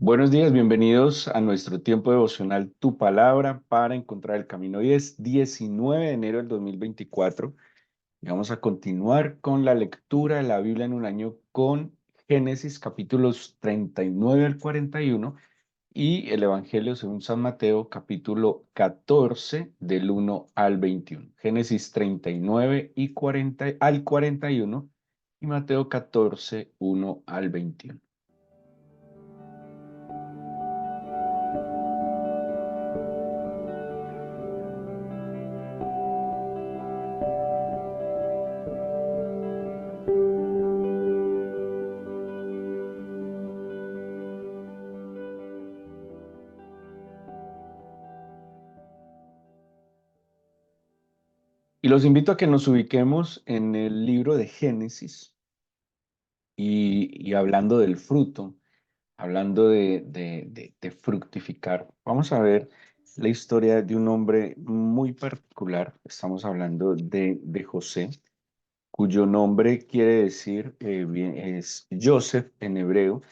Buenos días, bienvenidos a nuestro tiempo devocional Tu Palabra para encontrar el camino. Hoy es 19 de enero del 2024 y vamos a continuar con la lectura de la Biblia en un año con Génesis capítulos 39 al 41 y el Evangelio según San Mateo capítulo 14 del 1 al 21. Génesis 39 y 40 al 41 y Mateo 14, 1 al 21. Y los invito a que nos ubiquemos en el libro de Génesis y hablando del fruto, hablando de fructificar. Vamos a ver la historia de un hombre muy particular. Estamos hablando de José, cuyo nombre quiere decir, es Joseph en hebreo,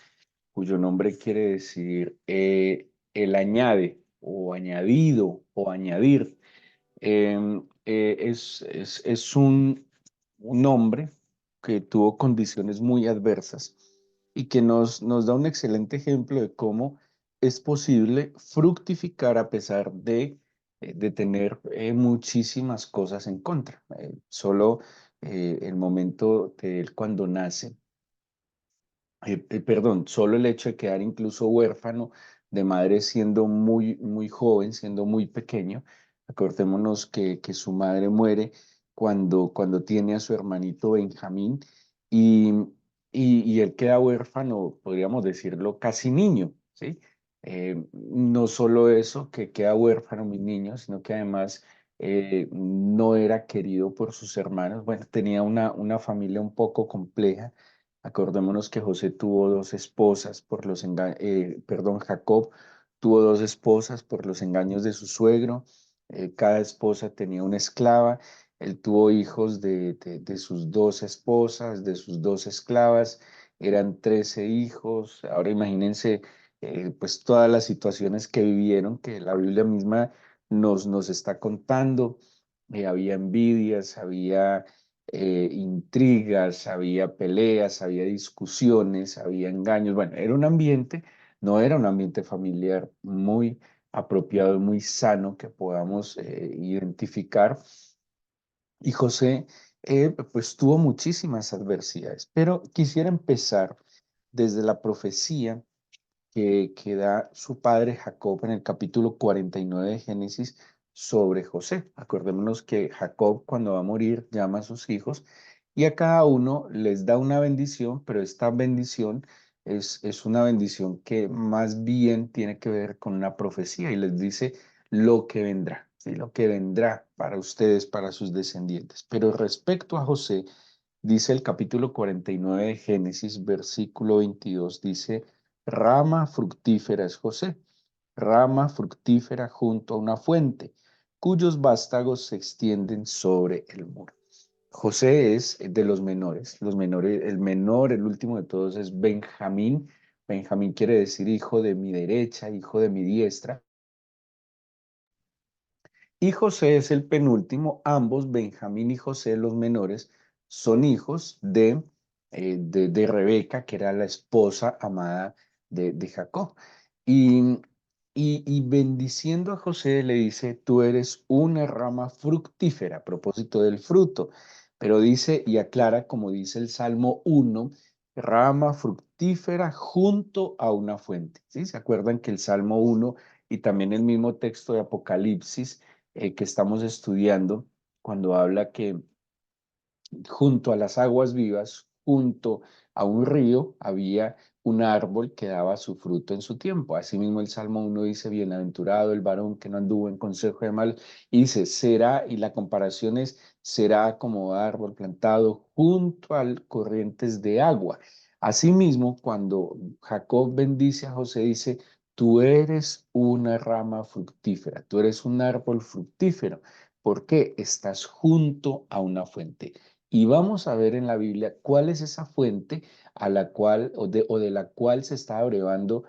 cuyo nombre quiere decir el añade o añadido o añadir. Es un hombre que tuvo condiciones muy adversas y que nos da un excelente ejemplo de cómo es posible fructificar a pesar de tener muchísimas cosas en contra. Solo el momento de él cuando nace perdón, solo el hecho de quedar incluso huérfano de madre siendo muy joven, siendo muy pequeño. Acordémonos que su madre muere cuando tiene a su hermanito Benjamín y, y él queda huérfano, podríamos decirlo, casi niño, ¿sí? No solo eso, que queda huérfano mi niño, sino que además no era querido por sus hermanos. Bueno, tenía una familia un poco compleja. Acordémonos que José tuvo dos esposas por perdón, Jacob tuvo dos esposas por los engaños de su suegro. Cada esposa tenía una esclava. Él tuvo hijos de sus dos esposas, de sus dos esclavas. Eran 13 hijos. Ahora imagínense pues todas las situaciones que vivieron, que la Biblia misma nos está contando. Había envidias, había intrigas, había peleas, había discusiones, había engaños. Bueno, era un ambiente, no era un ambiente familiar muy apropiado, muy sano que podamos identificar. Y José, pues tuvo muchísimas adversidades, pero quisiera empezar desde la profecía que da su padre Jacob en el capítulo 49 de Génesis sobre José. Acordémonos que Jacob cuando va a morir llama a sus hijos y a cada uno les da una bendición, pero esta bendición es una bendición que más bien tiene que ver con una profecía y les dice lo que vendrá, ¿sí? Lo que vendrá para ustedes, para sus descendientes. Pero respecto a José, dice el capítulo 49 de Génesis, versículo 22, dice, rama fructífera es José, rama fructífera junto a una fuente, cuyos vástagos se extienden sobre el muro. José es de los menores, el menor, el último de todos es Benjamín. Benjamín quiere decir hijo de mi derecha, hijo de mi diestra. Y José es el penúltimo. Ambos, Benjamín y José, los menores, son hijos de Rebeca, que era la esposa amada de Jacob. Y, y bendiciendo a José le dice, tú eres una rama fructífera, a propósito del fruto. Pero dice y aclara, como dice el Salmo 1, rama fructífera junto a una fuente. ¿Sí? ¿Se acuerdan que el Salmo 1 y también el mismo texto de Apocalipsis que estamos estudiando, cuando habla que junto a las aguas vivas, junto a un río, había un árbol que daba su fruto en su tiempo? Asimismo, el Salmo 1 dice, bienaventurado el varón que no anduvo en consejo de mal, y dice, será, y la comparación es, será como árbol plantado junto a corrientes de agua. Asimismo, cuando Jacob bendice a José, dice, tú eres una rama fructífera, tú eres un árbol fructífero, porque estás junto a una fuente. Y vamos a ver en la Biblia cuál es esa fuente a la cual o de la cual se está abrevando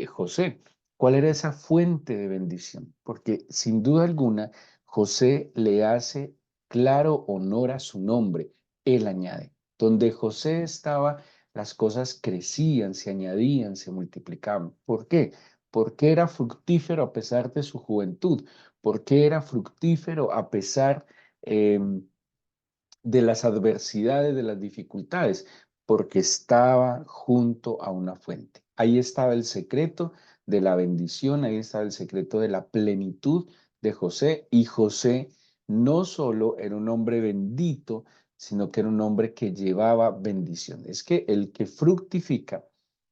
José. ¿Cuál era esa fuente de bendición? Porque sin duda alguna, José le hace claro honor a su nombre. Él añade, donde José estaba, las cosas crecían, se añadían, se multiplicaban. ¿Por qué? Porque era fructífero a pesar de su juventud. Porque era fructífero a pesar de las adversidades, de las dificultades, porque estaba junto a una fuente. Ahí estaba el secreto de la bendición, ahí estaba el secreto de la plenitud de José. Y José no solo era un hombre bendito, sino que era un hombre que llevaba bendición. Es que el que fructifica,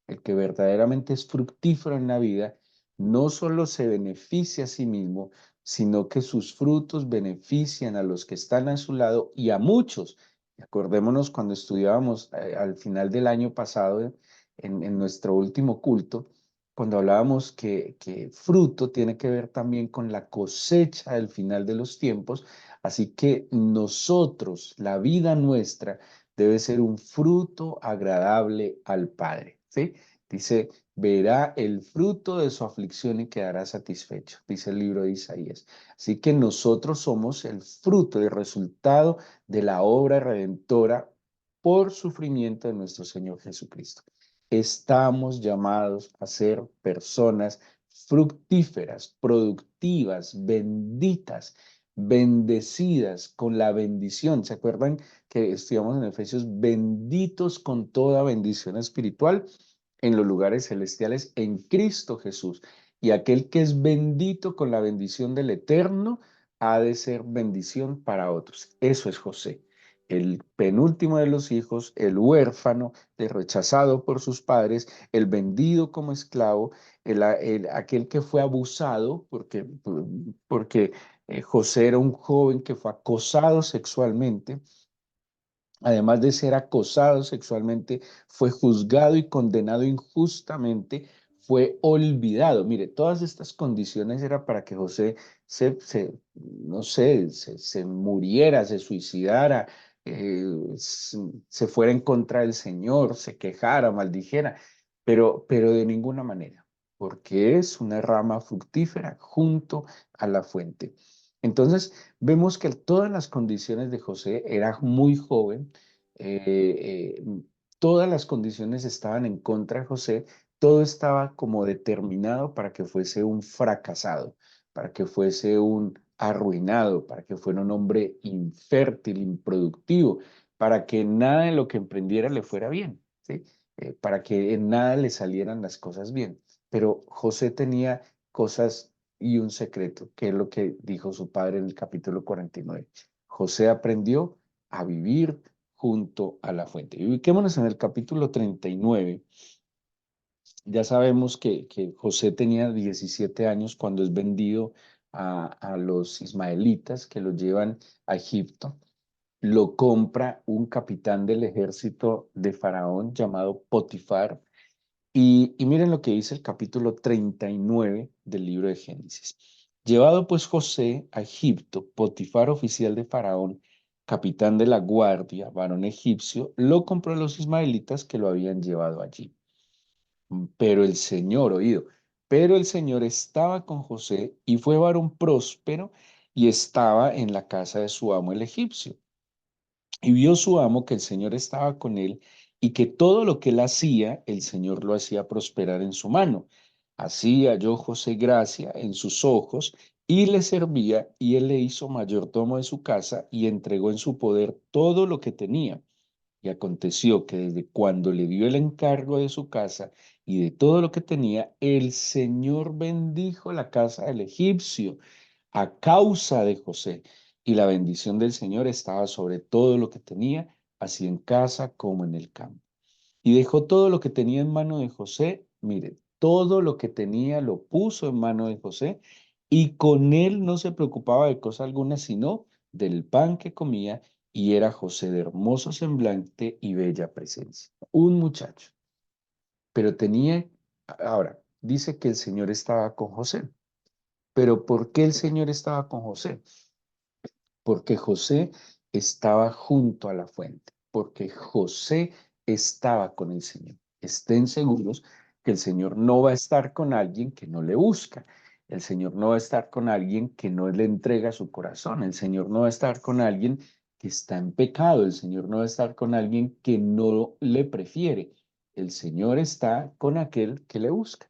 el que verdaderamente es fructífero en la vida, no solo se beneficia a sí mismo, sino que sus frutos benefician a los que están a su lado y a muchos. Acordémonos cuando estudiábamos al final del año pasado, en nuestro último culto, cuando hablábamos que fruto tiene que ver también con la cosecha del final de los tiempos, así que nosotros, la vida nuestra, debe ser un fruto agradable al Padre, ¿sí? Dice, verá el fruto de su aflicción y quedará satisfecho, dice el libro de Isaías. Así que nosotros somos el fruto, el resultado de la obra redentora por sufrimiento de nuestro Señor Jesucristo. Estamos llamados a ser personas fructíferas, productivas, benditas, bendecidas con la bendición. ¿Se acuerdan que estudiamos en Efesios? Benditos con toda bendición espiritual en los lugares celestiales en Cristo Jesús. Y aquel que es bendito con la bendición del Eterno ha de ser bendición para otros. Eso es José, el penúltimo de los hijos, el huérfano, el rechazado por sus padres, el vendido como esclavo, aquel que fue abusado, porque José era un joven que fue acosado sexualmente. Además de ser acosado sexualmente, fue juzgado y condenado injustamente, fue olvidado. Mire, todas estas condiciones era para que José no sé, se muriera, se suicidara, se fuera en contra del Señor, se quejara, maldijera, pero de ninguna manera, porque es una rama fructífera junto a la fuente. Entonces, vemos que todas las condiciones de José era muy joven, todas las condiciones estaban en contra de José, todo estaba como determinado para que fuese un fracasado, para que fuese un arruinado, para que fuera un hombre infértil, improductivo, para que nada de lo que emprendiera le fuera bien, ¿sí? Para que en nada le salieran las cosas bien. Pero José tenía cosas y un secreto, que es lo que dijo su padre en el capítulo 49. José aprendió a vivir junto a la fuente. Y ubiquémonos en el capítulo 39. Ya sabemos que José tenía 17 años cuando es vendido a los ismaelitas que lo llevan a Egipto. Lo compra un capitán del ejército de Faraón llamado Potifar, y miren lo que dice el capítulo 39 del libro de Génesis. Llevado pues José a Egipto, Potifar, oficial de Faraón, capitán de la guardia, varón egipcio, lo compró a los ismaelitas que lo habían llevado allí. Pero el Señor, oído, pero el Señor estaba con José y fue varón próspero y estaba en la casa de su amo el egipcio. Y vio su amo que el Señor estaba con él y que todo lo que él hacía, el Señor lo hacía prosperar en su mano. Así halló José gracia en sus ojos y le servía, y él le hizo mayordomo de su casa y entregó en su poder todo lo que tenía. Y aconteció que desde cuando le dio el encargo de su casa y de todo lo que tenía, el Señor bendijo la casa del egipcio a causa de José. Y la bendición del Señor estaba sobre todo lo que tenía, así en casa como en el campo. Y dejó todo lo que tenía en mano de José. Mire, todo lo que tenía lo puso en mano de José, y con él no se preocupaba de cosa alguna, sino del pan que comía, y era José de hermoso semblante y bella presencia. Un muchacho, pero ahora, dice que el Señor estaba con José. Pero ¿por qué el Señor estaba con José? Porque José estaba junto a la fuente, porque José estaba con el Señor. Estén seguros que el Señor no va a estar con alguien que no le busca. El Señor no va a estar con alguien que no le entrega su corazón. El Señor no va a estar con alguien que está en pecado. El Señor no va a estar con alguien que no le prefiere. El Señor está con aquel que le busca.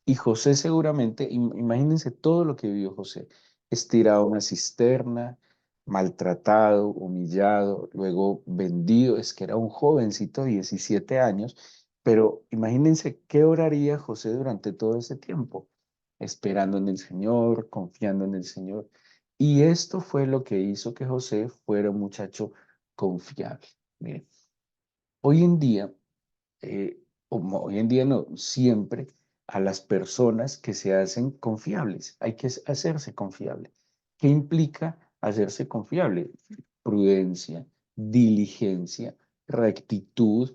Y José seguramente, imagínense todo lo que vivió José, estirado a una cisterna, maltratado, humillado, luego vendido, es que era un jovencito de 17 años, pero imagínense qué oraría José durante todo ese tiempo, esperando en el Señor, confiando en el Señor. Y esto fue lo que hizo que José fuera un muchacho confiable. Miren, hoy en día hoy en día no, siempre a las personas que se hacen confiables. Hay que hacerse confiable. ¿Qué implica hacerse confiable? Prudencia, diligencia, rectitud,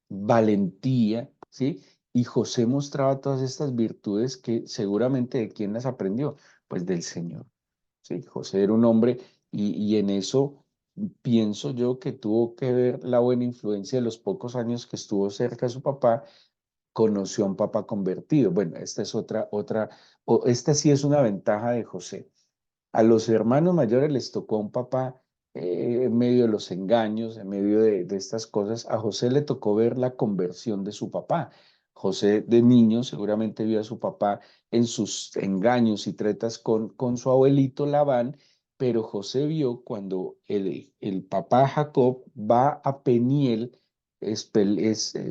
valentía, ¿sí? Y José mostraba todas estas virtudes que seguramente ¿de quién las aprendió? Pues del Señor. Sí, José era un hombre y en eso pienso yo que tuvo que ver la buena influencia de los pocos años que estuvo cerca de su papá, conoció a un papá convertido. Bueno, esta es esta sí es una ventaja de José. A los hermanos mayores les tocó a un papá en medio de los engaños, en medio de estas cosas. A José le tocó ver la conversión de su papá. José de niño seguramente vio a su papá en sus engaños y tretas con su abuelito Labán, pero José vio cuando el papá Jacob va a Peniel,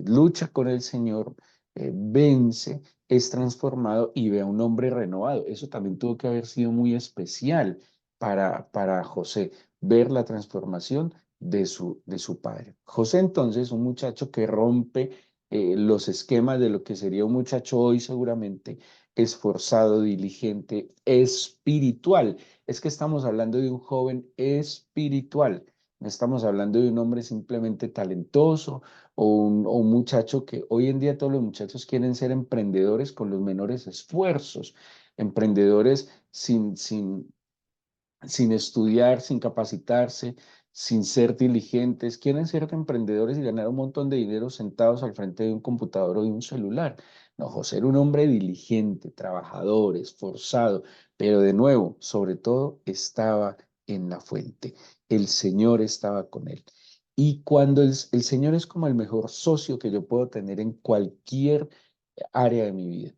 lucha con el Señor, vence, es transformado y ve a un hombre renovado. Eso también tuvo que haber sido muy especial para José, ver la transformación de su padre. José entonces, un muchacho que rompe los esquemas de lo que sería un muchacho hoy seguramente, esforzado, diligente, espiritual. Es que estamos hablando de un joven espiritual. No estamos hablando de un hombre simplemente talentoso o un muchacho que hoy en día todos los muchachos quieren ser emprendedores con los menores esfuerzos, emprendedores sin estudiar, sin capacitarse, sin ser diligentes, quieren ser emprendedores y ganar un montón de dinero sentados al frente de un computador o de un celular. No, José era un hombre diligente, trabajador, esforzado, pero de nuevo, sobre todo, estaba en la fuente. El Señor estaba con él. Y cuando el Señor es como el mejor socio que yo puedo tener en cualquier área de mi vida,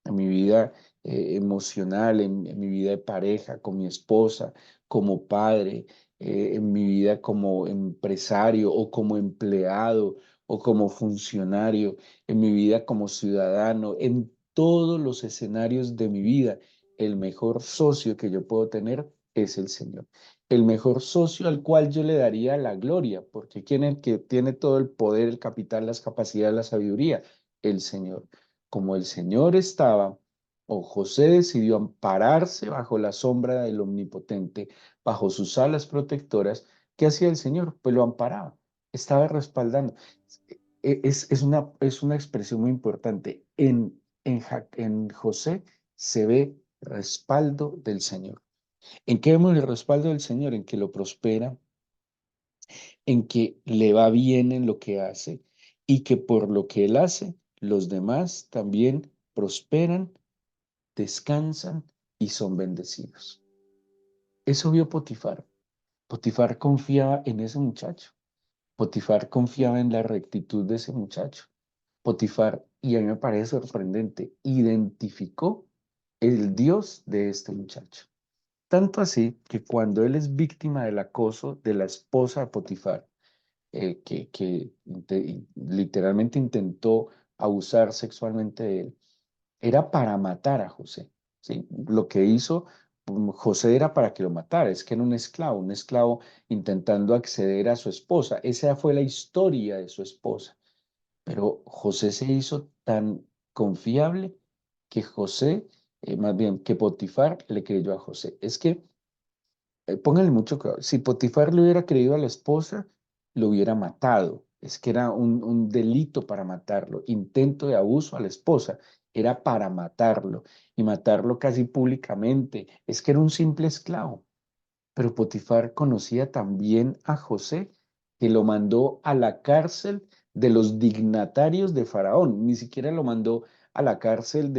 en mi vida emocional, en mi vida de pareja, con mi esposa, como padre, en mi vida como empresario o como empleado o como funcionario, en mi vida como ciudadano, en todos los escenarios de mi vida, el mejor socio que yo puedo tener es el Señor. El mejor socio al cual yo le daría la gloria, porque ¿quién es el que tiene todo el poder, el capital, las capacidades, la sabiduría? El Señor. Como el Señor estaba, o José decidió ampararse bajo la sombra del Omnipotente, bajo sus alas protectoras, ¿qué hacía el Señor? Pues lo amparaba, estaba respaldando. Es una expresión muy importante. En José se ve respaldo del Señor. ¿En qué vemos el respaldo del Señor? En que lo prospera, en que le va bien en lo que hace y que por lo que él hace, los demás también prosperan, descansan y son bendecidos. Eso vio Potifar. Potifar confiaba en ese muchacho. Potifar confiaba en la rectitud de ese muchacho. Potifar, y a mí me parece sorprendente, identificó el Dios de este muchacho. Tanto así que cuando él es víctima del acoso de la esposa de Potifar, que literalmente intentó abusar sexualmente de él, era para matar a José, ¿sí? Lo que hizo José era para que lo matara, es que era un esclavo intentando acceder a su esposa. Esa fue la historia de su esposa. Pero José se hizo tan confiable que más bien, que Potifar le creyó a José. Es que póngale mucho cuidado. Si Potifar le hubiera creído a la esposa, lo hubiera matado. Es que era un delito para matarlo. Intento de abuso a la esposa. Era para matarlo y matarlo casi públicamente. Es que era un simple esclavo. Pero Potifar conocía también a José, que lo mandó a la cárcel de los dignatarios de Faraón. Ni siquiera lo mandó a la cárcel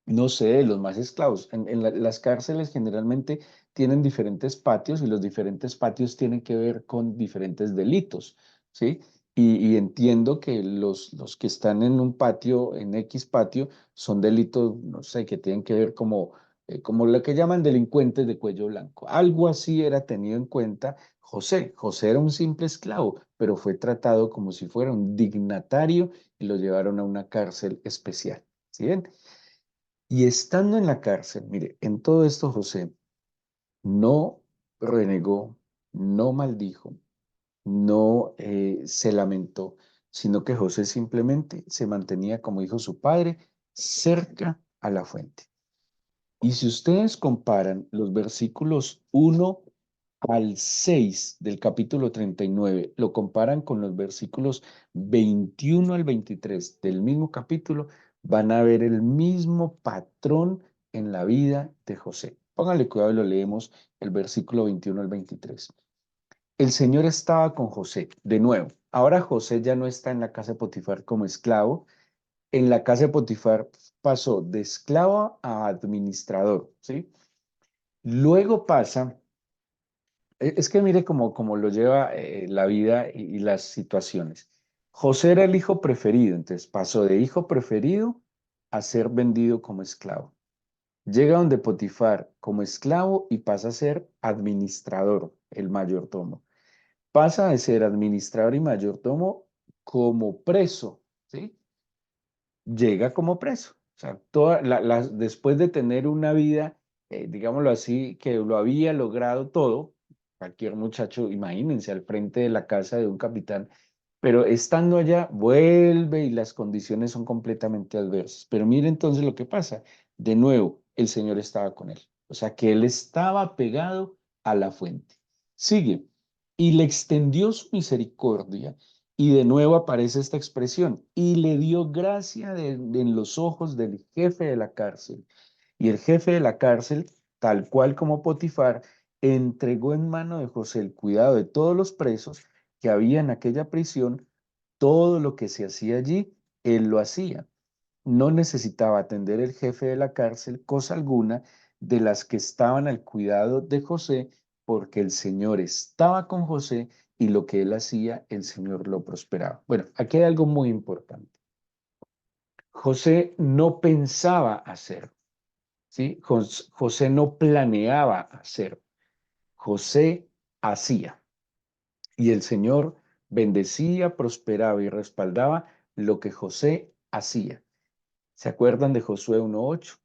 no sé, los más esclavos. Las cárceles generalmente tienen diferentes patios y los diferentes patios tienen que ver con diferentes delitos, ¿sí? Y entiendo que los que están en un patio, en X patio, son delitos, no sé, que tienen que ver como lo que llaman delincuentes de cuello blanco. Algo así era tenido en cuenta José. José era un simple esclavo, pero fue tratado como si fuera un dignatario y lo llevaron a una cárcel especial. ¿Sí ven? Y estando en la cárcel, mire, en todo esto José no renegó, no maldijo, no se lamentó, sino que José simplemente se mantenía, como dijo su padre, cerca a la fuente. Y si ustedes comparan los versículos 1 al 6 del capítulo 39, lo comparan con los versículos 21 al 23 del mismo capítulo, van a ver el mismo patrón en la vida de José. Póngale cuidado y lo leemos el versículo 21 al 23. El Señor estaba con José, de nuevo. Ahora José ya no está en la casa de Potifar como esclavo. En la casa de Potifar pasó de esclavo a administrador, ¿sí? Luego pasa, es que mire cómo lo lleva la vida y las situaciones. José era el hijo preferido, entonces pasó de hijo preferido a ser vendido como esclavo. Llega donde Potifar como esclavo y pasa a ser administrador, el mayordomo. Pasa de ser administrador y mayordomo como preso, ¿sí? Llega como preso. O sea, después de tener una vida, digámoslo así, que lo había logrado todo, cualquier muchacho, imagínense, al frente de la casa de un capitán, pero estando allá, vuelve y las condiciones son completamente adversas. Pero mire entonces lo que pasa. De nuevo, el Señor estaba con él. O sea, que él estaba pegado a la fuente. Sigue. Y le extendió su misericordia y de nuevo aparece esta expresión, y le dio gracia en los ojos del jefe de la cárcel. Y el jefe de la cárcel, tal cual como Potifar, entregó en mano de José el cuidado de todos los presos que había en aquella prisión. Todo lo que se hacía allí, él lo hacía. No necesitaba atender el jefe de la cárcel cosa alguna de las que estaban al cuidado de José, porque el Señor estaba con José y lo que él hacía, el Señor lo prosperaba. Bueno, aquí hay algo muy importante. José no pensaba hacer, ¿sí? José no planeaba hacer, José hacía. Y el Señor bendecía, prosperaba y respaldaba lo que José hacía. ¿Se acuerdan de Josué 1:8?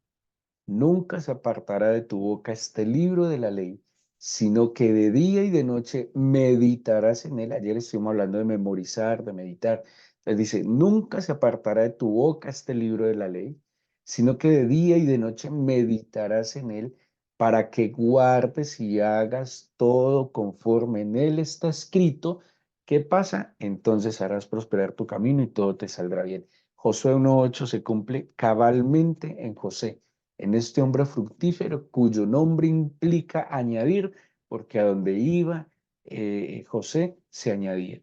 Nunca se apartará de tu boca este libro de la ley, sino que de día y de noche meditarás en él. Ayer estuvimos hablando de memorizar, de meditar. Él dice, nunca se apartará de tu boca este libro de la ley, sino que de día y de noche meditarás en él para que guardes y hagas todo conforme en él está escrito. ¿Qué pasa? Entonces harás prosperar tu camino y todo te saldrá bien. Josué 1:8 se cumple cabalmente en José, en este hombre fructífero cuyo nombre implica añadir, porque a donde iba José se añadía.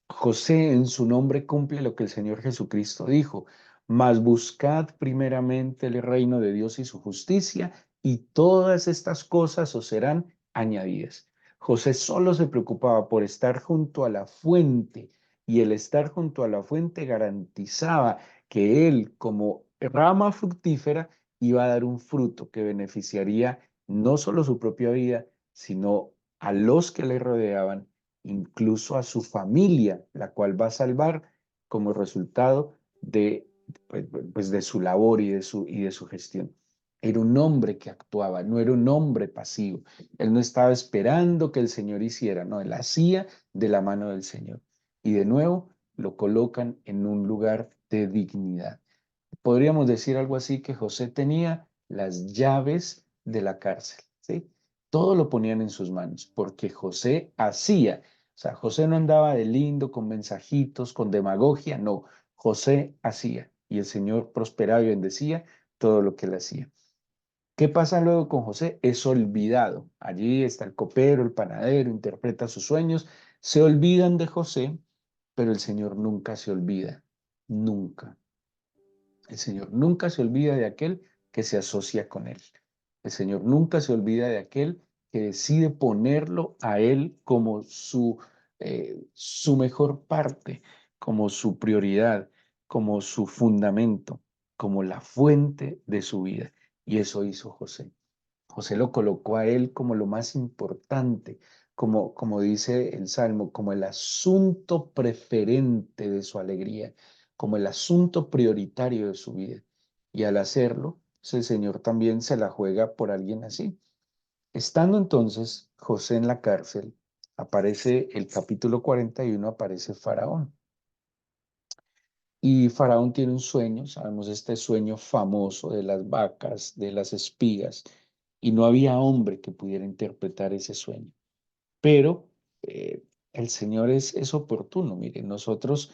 José en su nombre cumple lo que el Señor Jesucristo dijo, mas buscad primeramente el reino de Dios y su justicia, y todas estas cosas os serán añadidas. José solo se preocupaba por estar junto a la fuente, y el estar junto a la fuente garantizaba que él, como rama fructífera, iba a dar un fruto que beneficiaría no solo su propia vida, sino a los que le rodeaban, incluso a su familia, la cual va a salvar como resultado pues, de su labor y de su gestión. Era un hombre que actuaba, no era un hombre pasivo. Él no estaba esperando que el Señor hiciera, no, él hacía de la mano del Señor. Y de nuevo lo colocan en un lugar de dignidad. Podríamos decir algo así que José tenía las llaves de la cárcel, ¿sí? Todo lo ponían en sus manos, porque José hacía. O sea, José no andaba de lindo con mensajitos, con demagogia, no. José hacía y el Señor prosperaba y bendecía todo lo que él hacía. ¿Qué pasa luego con José? Es olvidado. Allí está el copero, el panadero, interpreta sus sueños. Se olvidan de José pero el Señor nunca se olvida, nunca. El Señor nunca se olvida de aquel que se asocia con Él. El Señor nunca se olvida de aquel que decide ponerlo a Él como su mejor parte, como su prioridad, como su fundamento, como la fuente de su vida. Y eso hizo José. José lo colocó a él como lo más importante, como dice el Salmo, como el asunto preferente de su alegría, como el asunto prioritario de su vida. Y al hacerlo, pues el Señor también se la juega por alguien así. Estando entonces José en la cárcel, aparece el capítulo 41, aparece Faraón. Y Faraón tiene un sueño, sabemos este sueño famoso de las vacas, de las espigas, y no había hombre que pudiera interpretar ese sueño. Pero el Señor es oportuno, mire, nosotros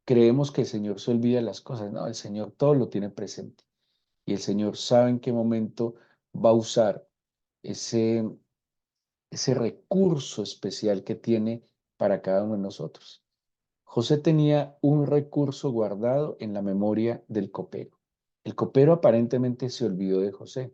creemos que el Señor se olvida de las cosas, no, el Señor todo lo tiene presente y el Señor sabe en qué momento va a usar ese, ese recurso especial que tiene para cada uno de nosotros. José tenía un recurso guardado en la memoria del copero. El copero aparentemente se olvidó de José,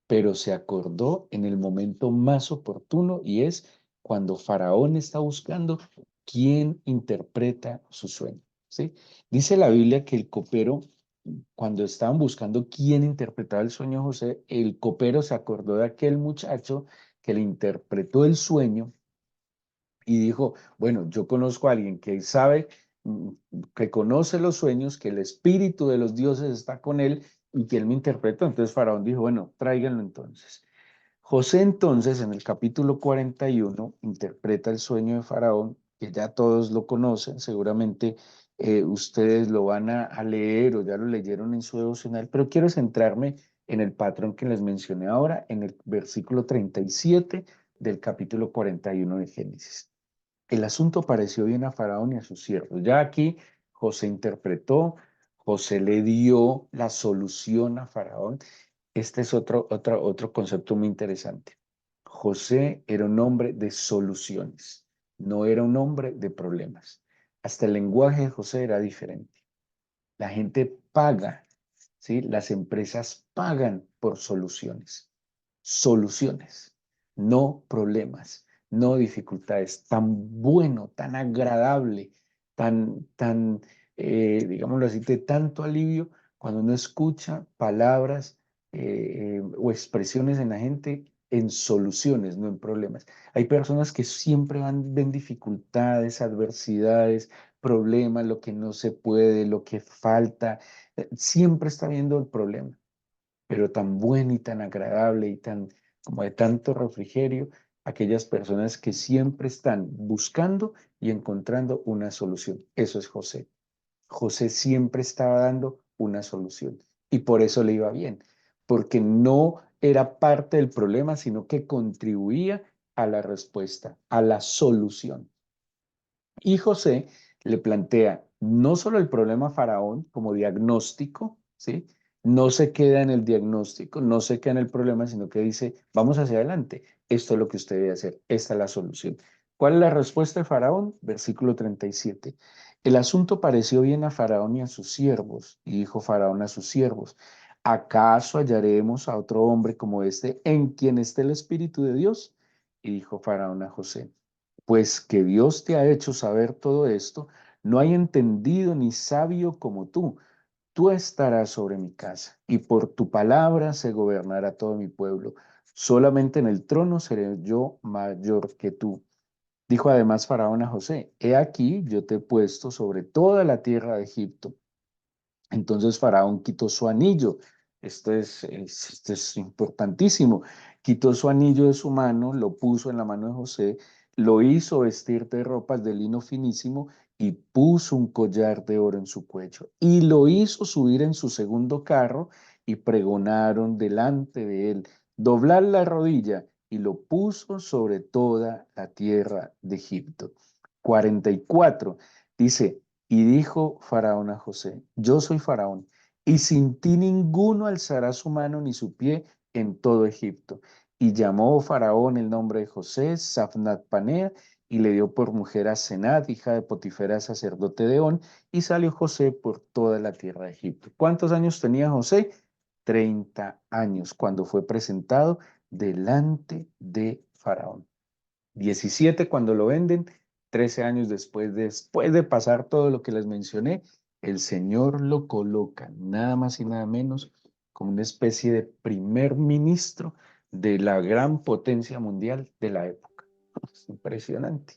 pero se acordó en el momento más oportuno y es cuando Faraón está buscando quién interpreta su sueño, ¿sí? Dice la Biblia que el copero, cuando estaban buscando quién interpretaba el sueño de José, el copero se acordó de aquel muchacho que le interpretó el sueño y dijo, bueno, yo conozco a alguien que sabe, que conoce los sueños, que el espíritu de los dioses está con él y que él me interpretó. Entonces Faraón dijo, bueno, tráiganlo entonces. José entonces en el capítulo 41 interpreta el sueño de Faraón, que ya todos lo conocen, seguramente ustedes lo van a leer o ya lo leyeron en su devocional, pero quiero centrarme en el patrón que les mencioné ahora, en el versículo 37 del capítulo 41 de Génesis. El asunto pareció bien a Faraón y a sus siervos. Ya aquí José interpretó, José le dio la solución a Faraón. Este es otro concepto muy interesante. José era un hombre de soluciones, no era un hombre de problemas. Hasta el lenguaje de José era diferente. La gente paga, ¿sí? Las empresas pagan por soluciones. Soluciones, no problemas, no dificultades. Tan bueno, tan agradable, digámoslo así, de tanto alivio cuando uno escucha palabras o expresiones en la gente en soluciones, no en problemas. Hay personas que siempre ven dificultades, adversidades, problemas, lo que no se puede, lo que falta, siempre está viendo el problema, pero tan bueno y tan agradable y tan como de tanto refrigerio, aquellas personas que siempre están buscando y encontrando una solución. Eso es José. José siempre estaba dando una solución y por eso le iba bien, porque no era parte del problema, sino que contribuía a la respuesta, a la solución. Y José le plantea no solo el problema a Faraón como diagnóstico, ¿sí? No se queda en el diagnóstico, no se queda en el problema, sino que dice, vamos hacia adelante, esto es lo que usted debe hacer, esta es la solución. ¿Cuál es la respuesta de Faraón? Versículo 37. El asunto pareció bien a Faraón y a sus siervos, y dijo Faraón a sus siervos, ¿acaso hallaremos a otro hombre como este en quien esté el Espíritu de Dios? Y dijo Faraón a José, pues que Dios te ha hecho saber todo esto, no hay entendido ni sabio como tú. Tú estarás sobre mi casa, y por tu palabra se gobernará todo mi pueblo. Solamente en el trono seré yo mayor que tú. Dijo además Faraón a José, he aquí yo te he puesto sobre toda la tierra de Egipto. Entonces Faraón quitó su anillo. Esto es importantísimo. Quitó su anillo de su mano, lo puso en la mano de José, lo hizo vestir de ropas de lino finísimo y puso un collar de oro en su cuello. Y lo hizo subir en su segundo carro y pregonaron delante de él, doblar la rodilla y lo puso sobre toda la tierra de Egipto. 44. Dice, y dijo Faraón a José, yo soy Faraón, y sin ti ninguno alzará su mano ni su pie en todo Egipto. Y llamó Faraón el nombre de José, Safnat Panea, y le dio por mujer a Senat, hija de Potifera, sacerdote de On, y salió José por toda la tierra de Egipto. ¿Cuántos años tenía José? 30 años cuando fue presentado delante de Faraón. 17 cuando lo venden, 13 años después de pasar todo lo que les mencioné, el Señor lo coloca nada más y nada menos como una especie de primer ministro de la gran potencia mundial de la época. Es impresionante.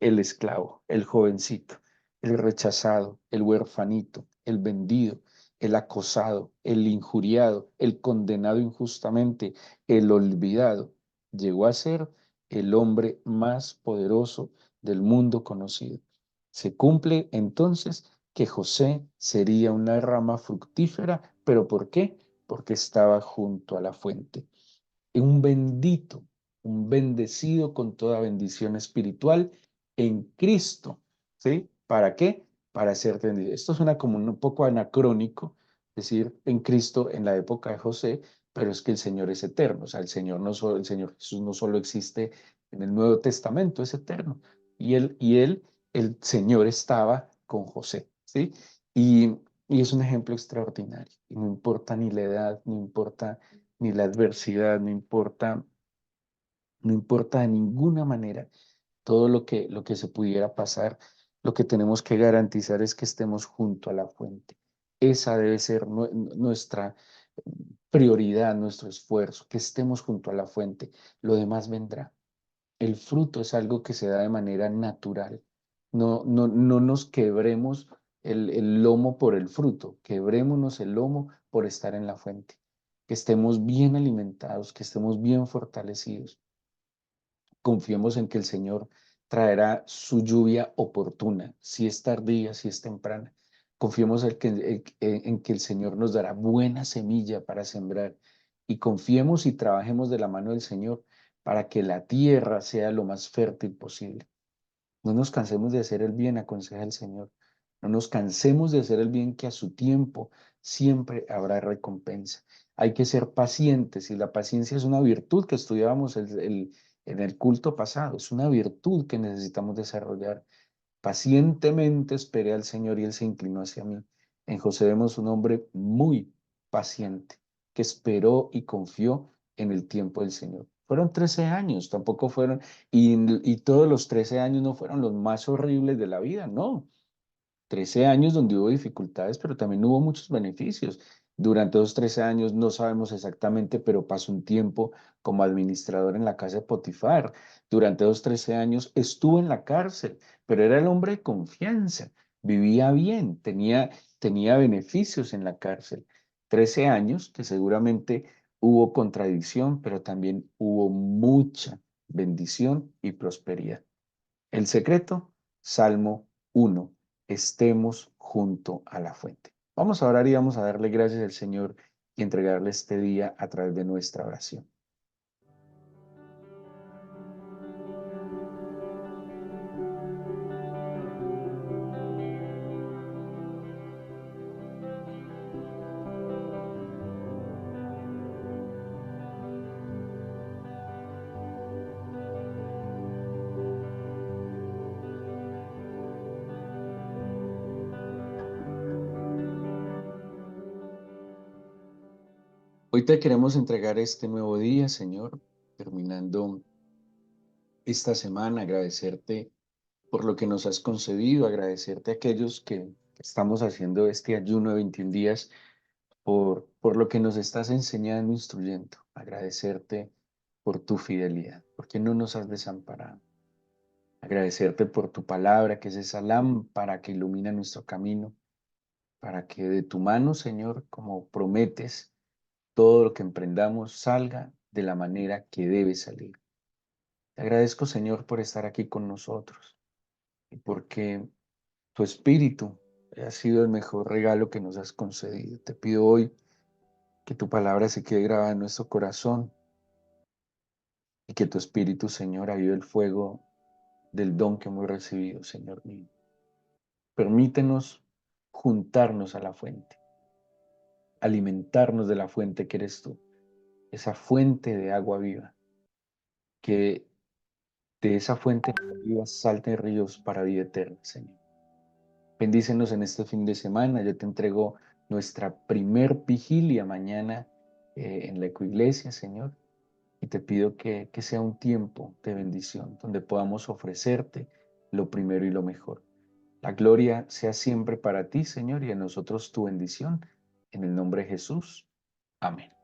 El esclavo, el jovencito, el rechazado, el huerfanito, el vendido, el acosado, el injuriado, el condenado injustamente, el olvidado, llegó a ser el hombre más poderoso del mundo conocido. Se cumple entonces que José sería una rama fructífera, pero ¿por qué? Porque estaba junto a la fuente. Un bendito, un bendecido con toda bendición espiritual en Cristo, ¿sí? ¿Para qué? Para ser tendido. Esto suena como un poco anacrónico, decir en Cristo en la época de José, pero es que el Señor es eterno, o sea, el Señor Jesús no solo existe en el Nuevo Testamento, es eterno. El Señor estaba con José, ¿sí? Y, y es un ejemplo extraordinario. Y no importa ni la edad, no importa ni la adversidad, no importa de ninguna manera todo lo que se pudiera pasar, lo que tenemos que garantizar es que estemos junto a la fuente. Esa debe ser nuestra prioridad, nuestro esfuerzo, que estemos junto a la fuente. Lo demás vendrá. El fruto es algo que se da de manera natural. No nos quebremos el lomo por el fruto, quebrémonos el lomo por estar en la fuente. Que estemos bien alimentados, que estemos bien fortalecidos. Confiemos en que el Señor traerá su lluvia oportuna, si es tardía, si es temprana. Confiemos en que el Señor nos dará buena semilla para sembrar y confiemos y trabajemos de la mano del Señor para que la tierra sea lo más fértil posible. No nos cansemos de hacer el bien, aconseja el Señor. No nos cansemos de hacer el bien, que a su tiempo siempre habrá recompensa. Hay que ser pacientes y la paciencia es una virtud que estudiábamos en el culto pasado. Es una virtud que necesitamos desarrollar. Pacientemente esperé al Señor y Él se inclinó hacia mí. En José vemos un hombre muy paciente que esperó y confió en el tiempo del Señor. Fueron 13 años, tampoco fueron, y todos los 13 años no fueron los más horribles de la vida, no. 13 años donde hubo dificultades, pero también hubo muchos beneficios. Durante esos 13 años no sabemos exactamente, pero pasó un tiempo como administrador en la casa de Potifar. Durante esos 13 años estuvo en la cárcel, pero era el hombre de confianza, vivía bien, tenía beneficios en la cárcel. 13 años que seguramente hubo contradicción, pero también hubo mucha bendición y prosperidad. El secreto, Salmo 1: estemos junto a la fuente. Vamos a orar y vamos a darle gracias al Señor y entregarle este día a través de nuestra oración. Hoy te queremos entregar este nuevo día, Señor, terminando esta semana, agradecerte por lo que nos has concedido, agradecerte a aquellos que estamos haciendo este ayuno de 21 días, por lo que nos estás enseñando, instruyendo, agradecerte por tu fidelidad, porque no nos has desamparado. Agradecerte por tu palabra, que es esa lámpara que ilumina nuestro camino, para que de tu mano, Señor, como prometes, todo lo que emprendamos salga de la manera que debe salir. Te agradezco, Señor, por estar aquí con nosotros y porque tu Espíritu ha sido el mejor regalo que nos has concedido. Te pido hoy que tu palabra se quede grabada en nuestro corazón y que tu Espíritu, Señor, avive el fuego del don que hemos recibido, Señor mío. Permítenos juntarnos a la fuente, alimentarnos de la fuente que eres tú. esa fuente de agua viva, que de esa fuente de agua viva salten ríos para vida eterna, Señor. Bendícenos en este fin de semana. Yo te entrego nuestra primer vigilia mañana en la ecoiglesia, Señor, y te pido que sea un tiempo de bendición donde podamos ofrecerte lo primero y lo mejor. La gloria sea siempre para ti, Señor, y a nosotros tu bendición. En el nombre de Jesús. Amén.